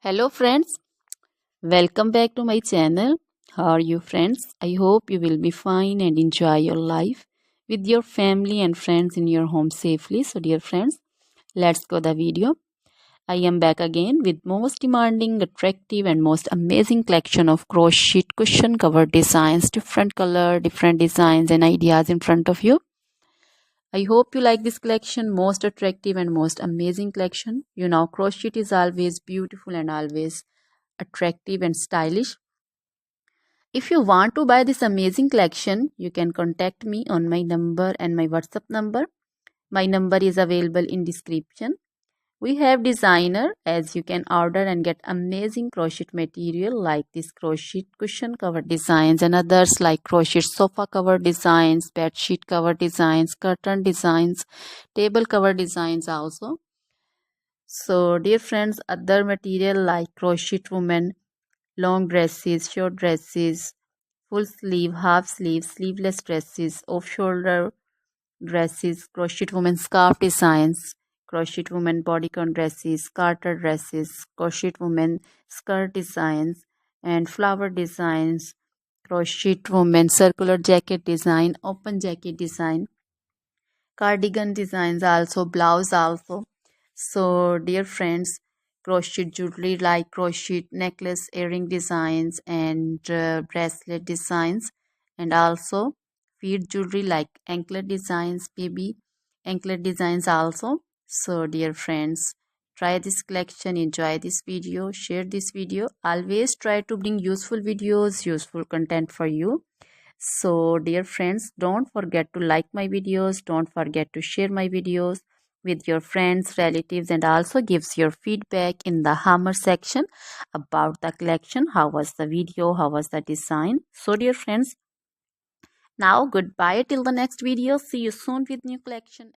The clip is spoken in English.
Hello friends, welcome back to my channel. How are you friends? I hope you will be fine and enjoy your life with your family and friends in your home safely. So dear friends, let's go the video. I am back again with most demanding, attractive and most amazing collection of crochet cushion cover designs, different color, different designs and ideas in front of you. I hope you like this collection, most attractive and most amazing collection. You know, crochet is always beautiful and always attractive and stylish. If you want to buy this amazing collection, you can contact me on my number and my WhatsApp number. My number is available in description. We have designer as you can order and get amazing crochet material like this crochet cushion cover designs and others like crochet sofa cover designs, bed sheet cover designs, curtain designs, table cover designs also. So dear friends, other material like crochet women, long dresses, short dresses, full sleeve, half sleeve, sleeveless dresses, off shoulder dresses, crochet women scarf designs, crochet women bodycon dresses, garter dresses, crochet women skirt designs, and flower designs, crochet women circular jacket design, open jacket design, cardigan designs also, blouse also. So dear friends, crochet jewelry like crochet necklace, earring designs and bracelet designs, and also feet jewelry like anklet designs, baby anklet designs also. So dear friends, try this collection, enjoy this video, share this video. Always try to bring useful videos, useful content for you. So dear friends, don't forget to like my videos, don't forget to share my videos with your friends, relatives, and also gives your feedback in the hammer section about the collection. How was the video? How was the design? So dear friends, now goodbye till the next video. See you soon with new collection.